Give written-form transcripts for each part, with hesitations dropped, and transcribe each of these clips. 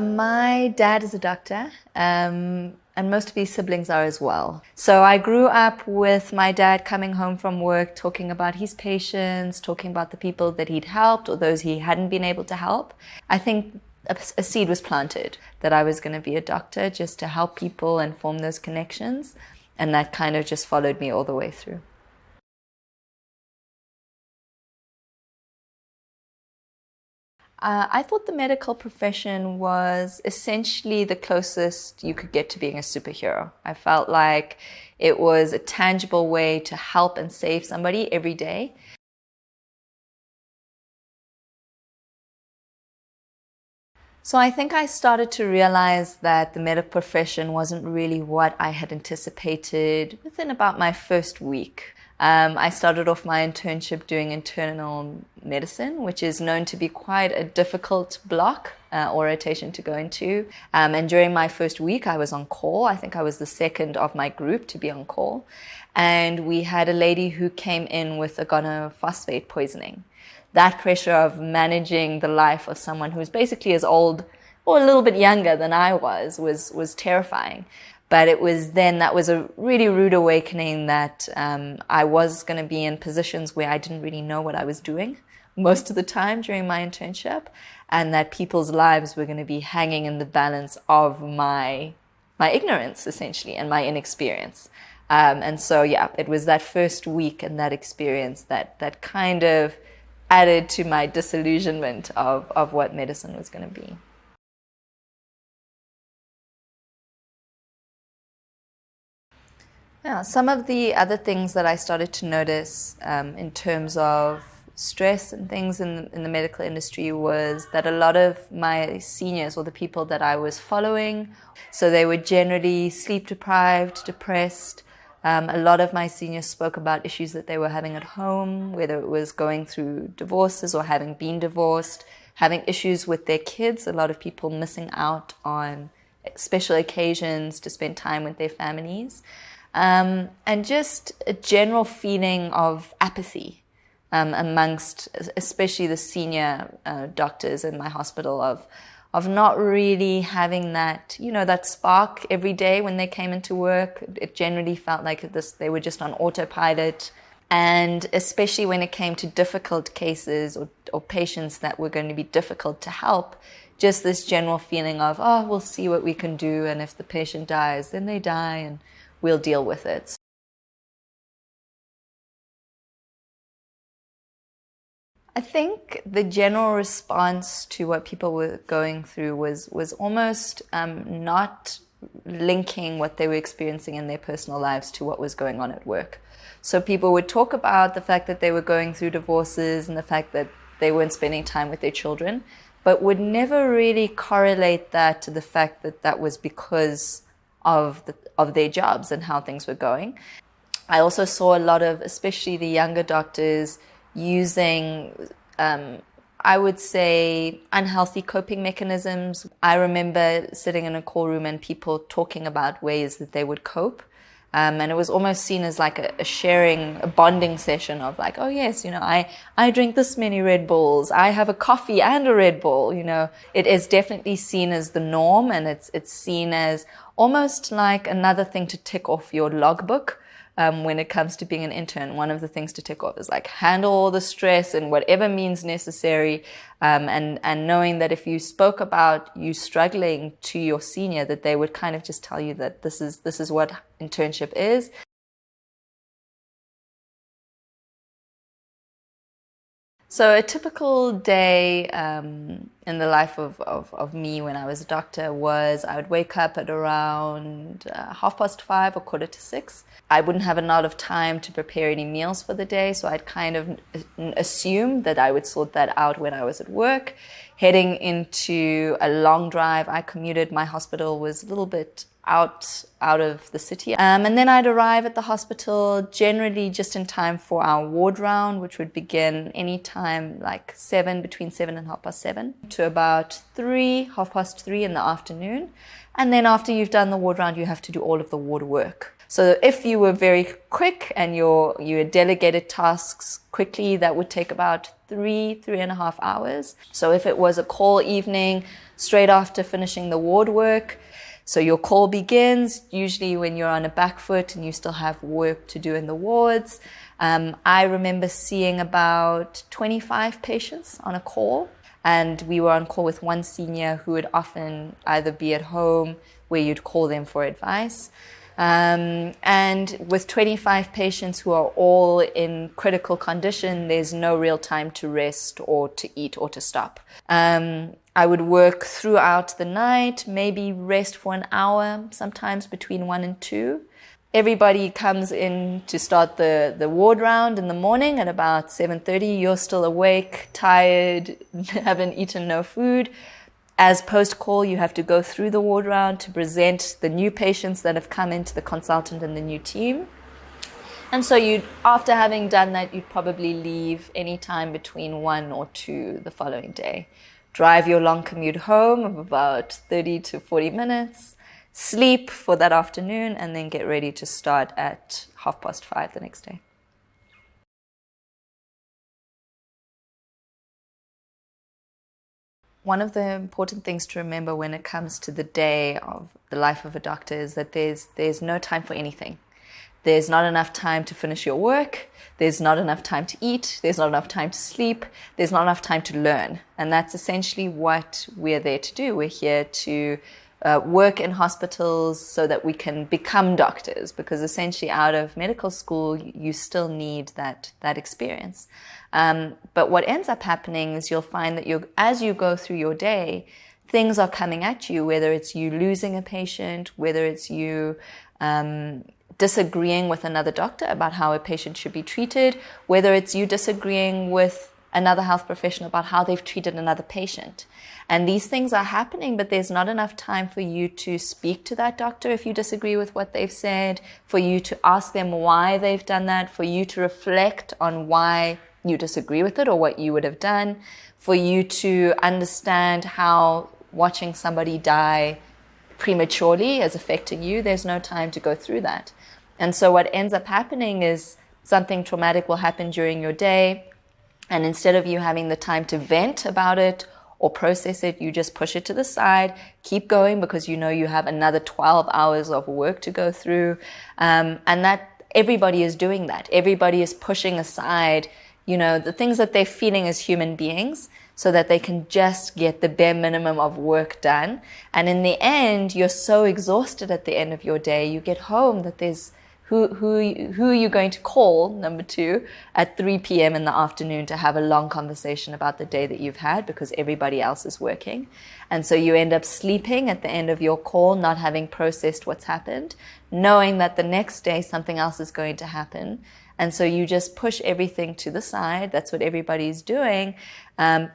My dad is a doctor, and most of his siblings are as well. So I grew up with my dad coming home from work, talking about his patients, talking about the people that he'd helped or those he hadn't been able to help. I think a seed was planted that I was going to be a doctor, just to help people and form those connections. And that kind of just followed me all the way through. I thought the medical profession was essentially the closest you could get to being a superhero. I felt like it was a tangible way to help and save somebody every day. So I think I started to realize that the medical profession wasn't really what I had anticipated within about my first week. I started off my internship doing internal medicine, which is known to be quite a difficult block or rotation to go into. And during my first week, I was on call. I think I was the second of my group to be on call. And we had a lady who came in with organophosphate poisoning. That pressure of managing the life of someone who's basically as old or a little bit younger than I was terrifying. But it was then that was a really rude awakening that I was going to be in positions where I didn't really know what I was doing most of the time during my internship, and that people's lives were going to be hanging in the balance of my ignorance, essentially, and my inexperience. And so, yeah, it was that first week and that experience that kind of added to my disillusionment of what medicine was going to be. Yeah, some of the other things that I started to notice in terms of stress and things in the medical industry was that a lot of my seniors, or the people that I was following, so they were generally sleep deprived, depressed. A lot of my seniors spoke about issues that they were having at home, whether it was going through divorces or having been divorced, having issues with their kids, a lot of people missing out on special occasions to spend time with their families. And just a general feeling of apathy amongst especially the senior doctors in my hospital of not really having that, that spark every day when they came into work. It generally felt like they were just on autopilot. And especially when it came to difficult cases or patients that were going to be difficult to help, just this general feeling of, oh, we'll see what we can do. And if the patient dies, then they die and we'll deal with it. I think the general response to what people were going through was almost not linking what they were experiencing in their personal lives to what was going on at work. So people would talk about the fact that they were going through divorces and the fact that they weren't spending time with their children, but would never really correlate that to the fact that that was because of their jobs and how things were going. I also saw a lot of, especially the younger doctors, using, I would say, unhealthy coping mechanisms. I remember sitting in a call room and people talking about ways that they would cope. And it was almost seen as like a sharing, a bonding session of like, oh yes, I drink this many Red Bulls. I have a coffee and a Red Bull. It is definitely seen as the norm, and it's seen as almost like another thing to tick off your logbook. When it comes to being an intern, one of the things to tick off is like handle all the stress and whatever means necessary, and knowing that if you spoke about you struggling to your senior, that they would kind of just tell you that this is what internship is. So a typical day in the life of me when I was a doctor was I would wake up at around 5:30 or 5:45. I wouldn't have a lot of time to prepare any meals for the day, so I'd kind of assume that I would sort that out when I was at work. Heading into a long drive, I commuted. My hospital was a little bit out of the city. And then I'd arrive at the hospital generally just in time for our ward round, which would begin any time like between 7 and 7:30 to about 3:30 in the afternoon. And then after you've done the ward round, you have to do all of the ward work. So if you were very quick and you had delegated tasks quickly, that would take about 3.5 hours. So if it was a call evening, straight after finishing the ward work, so your call begins, usually when you're on a back foot and you still have work to do in the wards. I remember seeing about 25 patients on a call, and we were on call with one senior who would often either be at home where you'd call them for advice. And with 25 patients who are all in critical condition, there's no real time to rest or to eat or to stop. I would work throughout the night, maybe rest for an hour, sometimes between 1 and 2. Everybody comes in to start the ward round in the morning at about 7:30. You're still awake, tired, haven't eaten no food. As post-call, you have to go through the ward round to present the new patients that have come into the consultant and the new team. And so after having done that, you'd probably leave any time between 1 or 2 the following day. Drive your long commute home of about 30 to 40 minutes, sleep for that afternoon, and then get ready to start at 5:30 the next day. One of the important things to remember when it comes to the day of the life of a doctor is that there's no time for anything. There's not enough time to finish your work. There's not enough time to eat. There's not enough time to sleep. There's not enough time to learn. And that's essentially what we're there to do. We're here to work in hospitals so that we can become doctors, because essentially out of medical school, you still need that experience. But what ends up happening is you'll find that as you go through your day, things are coming at you, whether it's you losing a patient, whether it's you disagreeing with another doctor about how a patient should be treated, whether it's you disagreeing with another health professional about how they've treated another patient. And these things are happening, but there's not enough time for you to speak to that doctor if you disagree with what they've said, for you to ask them why they've done that, for you to reflect on why you disagree with it or what you would have done, for you to understand how watching somebody die prematurely is affecting you. There's no time to go through that. And so what ends up happening is something traumatic will happen during your day, and instead of you having the time to vent about it or process it, you just push it to the side, keep going, because you know you have another 12 hours of work to go through. And that everybody is doing that. Everybody is pushing aside, the things that they're feeling as human beings, so that they can just get the bare minimum of work done. And in the end, you're so exhausted at the end of your day, you get home that there's who are you going to call, number 2, at 3 p.m. in the afternoon to have a long conversation about the day that you've had, because everybody else is working. And so you end up sleeping at the end of your call, not having processed what's happened, knowing that the next day something else is going to happen. And so you just push everything to the side. That's what everybody's doing,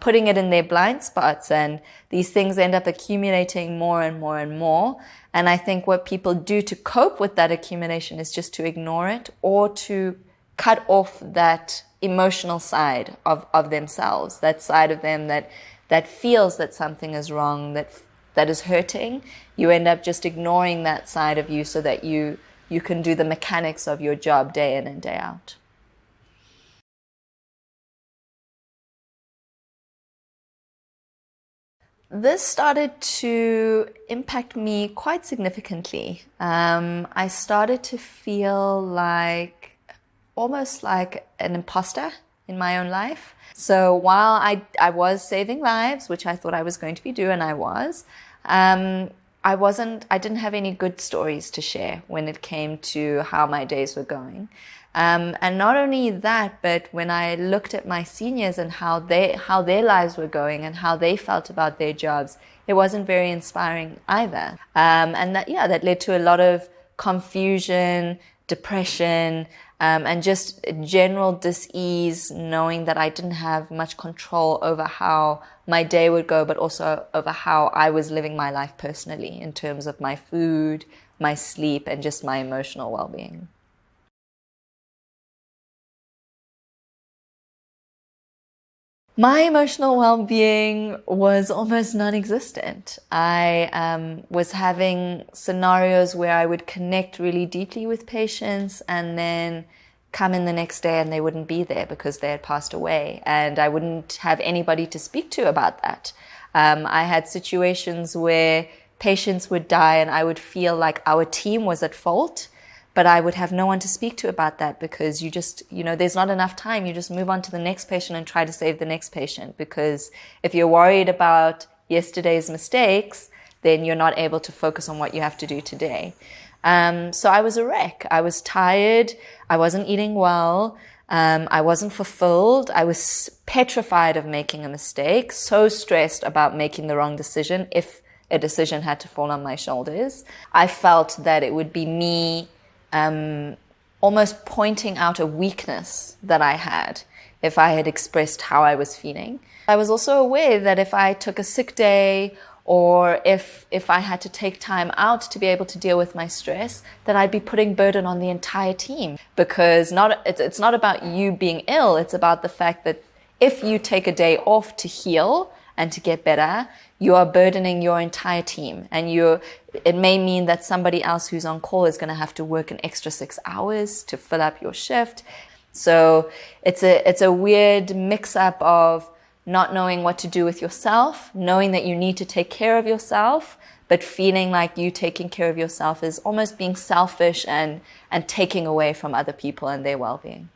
putting it in their blind spots. And these things end up accumulating more and more and more. And I think what people do to cope with that accumulation is just to ignore it, or to cut off that emotional side of themselves, that side of them that feels that something is wrong, that is hurting. You end up just ignoring that side of you so that you can do the mechanics of your job day in and day out. This started to impact me quite significantly. I started to feel almost like an imposter in my own life. So while I was saving lives, which I thought I was going to be doing, and I was, I didn't have any good stories to share when it came to how my days were going. And not only that, but when I looked at my seniors and how their lives were going and how they felt about their jobs, it wasn't very inspiring either. And that led to a lot of confusion, depression, and just general dis-ease, knowing that I didn't have much control over how my day would go, but also over how I was living my life personally in terms of my food, my sleep, and just my emotional well-being. My emotional well-being was almost non-existent. I was having scenarios where I would connect really deeply with patients and then come in the next day and they wouldn't be there because they had passed away, and I wouldn't have anybody to speak to about that. I had situations where patients would die and I would feel like our team was at fault, but I would have no one to speak to about that because there's not enough time. You just move on to the next patient and try to save the next patient, because if you're worried about yesterday's mistakes, then you're not able to focus on what you have to do today. So I was a wreck. I was tired. I wasn't eating well. I wasn't fulfilled. I was petrified of making a mistake, so stressed about making the wrong decision if a decision had to fall on my shoulders. I felt that it would be me almost pointing out a weakness that I had if I had expressed how I was feeling. I was also aware that if I took a sick day or if I had to take time out to be able to deal with my stress, that I'd be putting burden on the entire team, because it's not about you being ill. It's about the fact that if you take a day off to heal and to get better, you are burdening your entire team. And it may mean that somebody else who's on call is going to have to work an extra 6 hours to fill up your shift. So it's a weird mix-up of not knowing what to do with yourself, knowing that you need to take care of yourself, but feeling like you taking care of yourself is almost being selfish and taking away from other people and their well-being.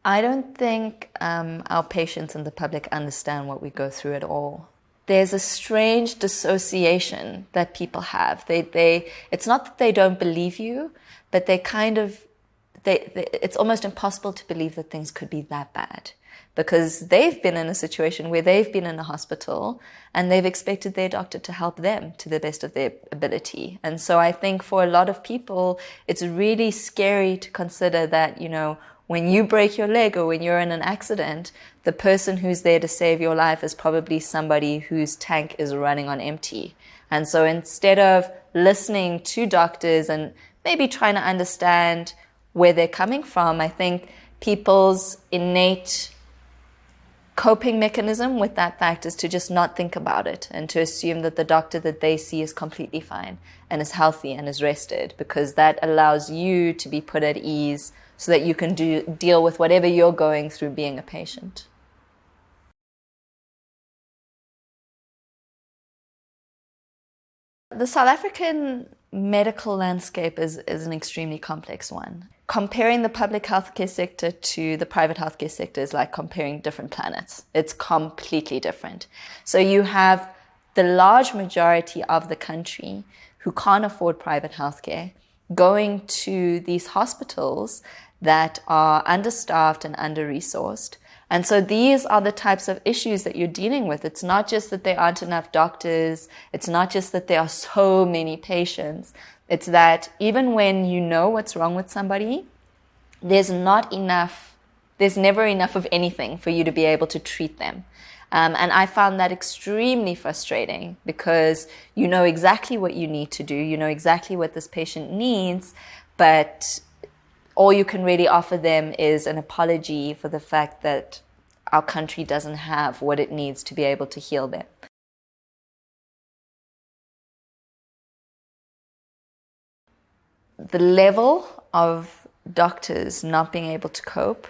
I don't think our patients and the public understand what we go through at all. There's a strange dissociation that people have. It's not that they don't believe you, but it's almost impossible to believe that things could be that bad, because they've been in a situation where they've been in a hospital and they've expected their doctor to help them to the best of their ability. And so I think for a lot of people, it's really scary to consider that, when you break your leg or when you're in an accident, the person who's there to save your life is probably somebody whose tank is running on empty. And so instead of listening to doctors and maybe trying to understand where they're coming from, I think people's innate coping mechanism with that fact is to just not think about it and to assume that the doctor that they see is completely fine and is healthy and is rested, because that allows you to be put at ease so that you can deal with whatever you're going through being a patient. The South African medical landscape is an extremely complex one. Comparing the public healthcare sector to the private healthcare sector is like comparing different planets. It's completely different. So you have the large majority of the country who can't afford private healthcare going to these hospitals that are understaffed and under-resourced. And so these are the types of issues that you're dealing with. It's not just that there aren't enough doctors. It's not just that there are so many patients. It's that even when you know what's wrong with somebody, there's never enough of anything for you to be able to treat them. And I found that extremely frustrating, because you know exactly what you need to do. You know exactly what this patient needs, but all you can really offer them is an apology for the fact that our country doesn't have what it needs to be able to heal them. The level of doctors not being able to cope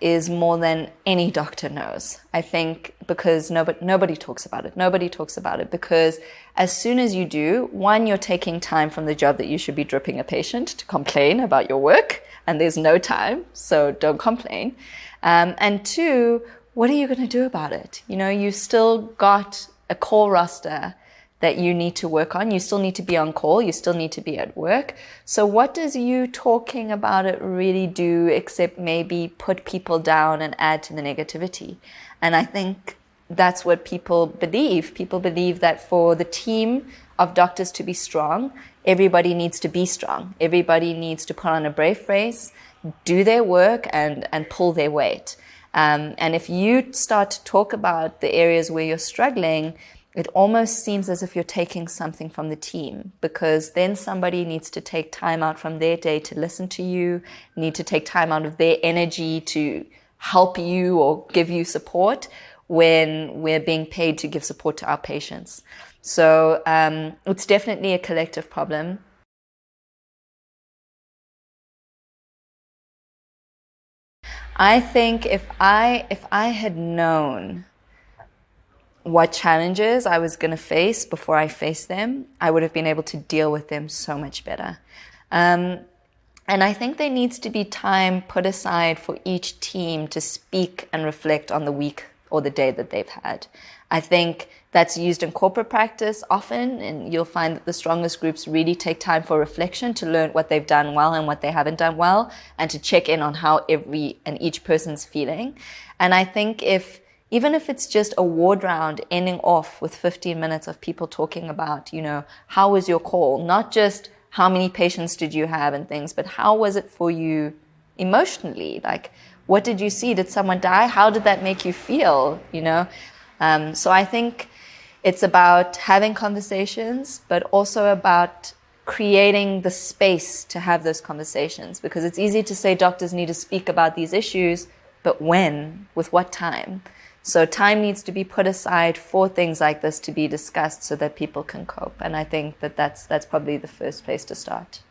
is more than any doctor knows. I think because nobody talks about it. Nobody talks about it because as soon as you do, one, you're taking time from the job that you should be dripping a patient to complain about your work, and there's no time, so don't complain. And two, what are you going to do about it? You've still got a call roster that you need to work on. You still need to be on call. You still need to be at work. So what does you talking about it really do except maybe put people down and add to the negativity? And I think that's what people believe. People believe that for the team of doctors to be strong, everybody needs to be strong. Everybody needs to put on a brave face, do their work, and pull their weight. And if you start to talk about the areas where you're struggling, it almost seems as if you're taking something from the team, because then somebody needs to take time out from their day to listen to you, need to take time out of their energy to help you or give you support when we're being paid to give support to our patients. So it's definitely a collective problem. I think if I had known what challenges I was going to face before I faced them, I would have been able to deal with them so much better. And I think there needs to be time put aside for each team to speak and reflect on the week or the day that they've had. I think that's used in corporate practice often, and you'll find that the strongest groups really take time for reflection to learn what they've done well and what they haven't done well, and to check in on how every and each person's feeling. And I think even if it's just a ward round ending off with 15 minutes of people talking about, how was your call? Not just how many patients did you have and things, but how was it for you emotionally? Like, what did you see? Did someone die? How did that make you feel? So I think it's about having conversations, but also about creating the space to have those conversations, because it's easy to say doctors need to speak about these issues, but when? With what time? So time needs to be put aside for things like this to be discussed so that people can cope. And I think that that's probably the first place to start.